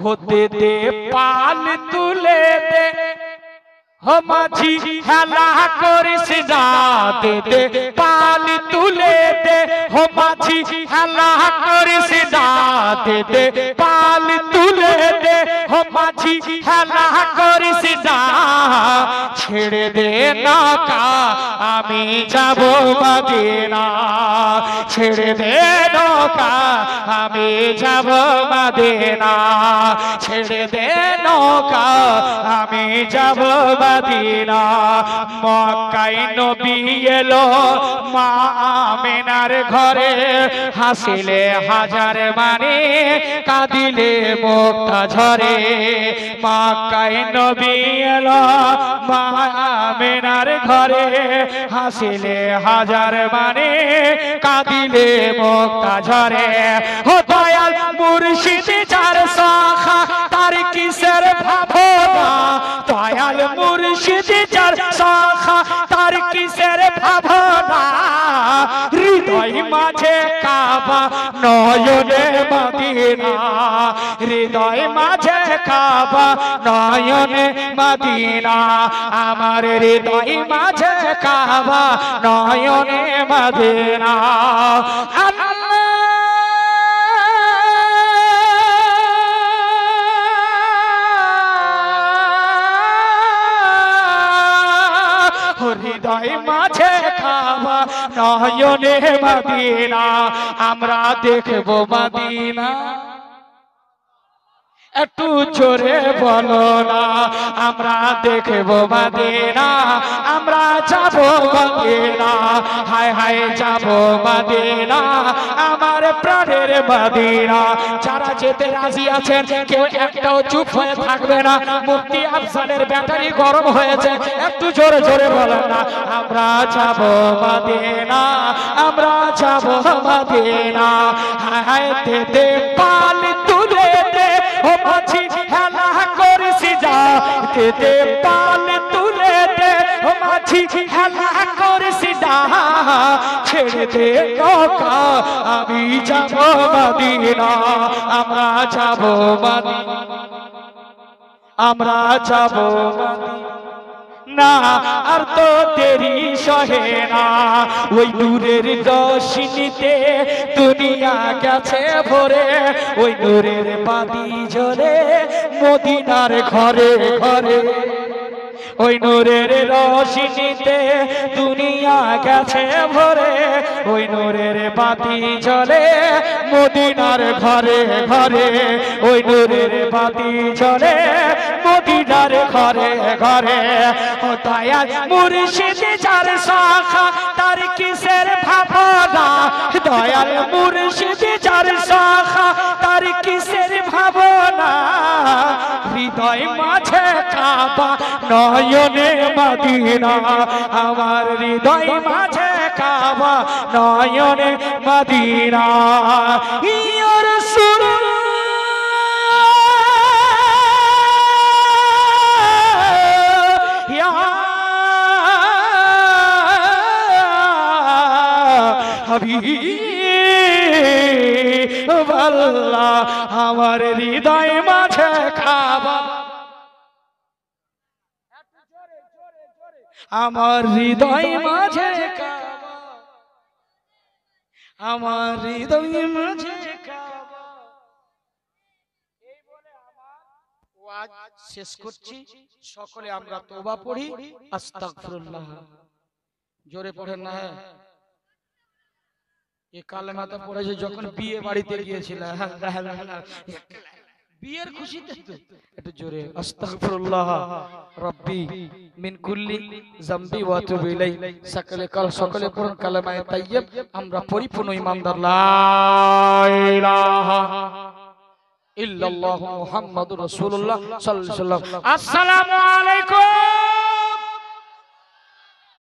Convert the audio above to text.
হতে দে পাল তুলে দে हो माझी हेला करिस ना दे दे पाल तुले दे हो माझी हेला करिस ना दे दे पाल तुले दे हो माझी हेला करिस ना छेड़े दे नौका आमी जाबो मदीना छेड़े दे नौका आमी जाबो मदीना छेड़े दे नौका आमी जाबो मदीना मक्काय नबी एलो मा आमिनार घरे हासिले हाजार माने कादिले मुक्ता झरे मक्काय नबी एलो मा आमिनार घरे हासिले हाजार माने कादिले मुक्ता झरे हो दयाल मुर्शिद जार शाखा तार किसर भावना दयाल मुर्शिद जार शाखा तार किसर भावना हृदय माझे काबा नयने मदीना हृदय माझे काबा नयने मदीना आमार हृदय माझे काबा नयने मदीना हृदय माझे काबा नयने मदीना आमरा देखबो मदीना একটু জোরে বলো না আমরা দেখব মদিনা আমরা যাব মদিনা হায় হায় যাব মদিনা আমার প্রাণের মদিনা যারা যেতে রাজি আছেন কেউ একটাও চুপ হয়ে থাকবে না মুফতি আফজালের ব্যাটারি গরম হয়েছে একটু জোরে জোরে বলেন না আমরা যাব মদিনা আমরা যাব মদিনা হায় হায় দে পাল তুলে দে हो माझी हेला करिस जा दे दे पाल तुले दे हो माझी हेला करिस जा छेड़े दे नौका आमी जाबो मदीना आमरा जाबो मदीना आमरा जाबो ना আর তো দেরি সহে না ওই নূরের রোশনীতে দুনিয়া গেছে ভরে ওই নূরের বাতি জ্বলে মদিনার ঘরে ঘরে ওই নূরের রোশনীতে দুনিয়া গেছে ভরে ওই নূরের বাতি জ্বলে মদিনার ঘরে ঘরে ওই নূরের বাতি জ্বলে মদিনার ঘরে ঘরে ও দয়াল মুর্শিদ যার শাখা তার কিসের ভাবনা দয়াল মুর্শিদ যার শাখা তার কিসের ভাবনা হৃদয় মাঝে কাবা নয়নে মদিনা আমার হৃদয় মাঝে কাবা নয়নে মদিনা ইয়া রাসূলুল্লাহ ইয়া হাবিবাল্লাহ আমার হৃদয় মাঝে কাবা আমার হৃদয় মাঝে কাবা আমার হৃদয় মাঝে কাবা এই বলে আমার ওয়াজ শেষ করছি সকলে আমরা তওবা পড়ি আস্তাগফিরুল্লাহ জোরে পড়েন না এই কালেমাটা পড়েছে যখন বিয়ে বাড়িতে গিয়েছিল বিয়ের খুশিতে তো একটু জোরে আস্তাগফিরুল্লাহ রাব্বি মিন কুল্লি যামবি ওয়া আতুবু ইলাই সকলে পড়ুন কালেমায়ে তাইয়্যিব আমরা পরিপূর্ণ ঈমানদার লা ইলাহা ইল্লাল্লাহু মুহাম্মাদুর রাসূলুল্লাহ সাল্লাল্লাহু আলাইহি ওয়াসাল্লাম আসসালামু আলাইকুম।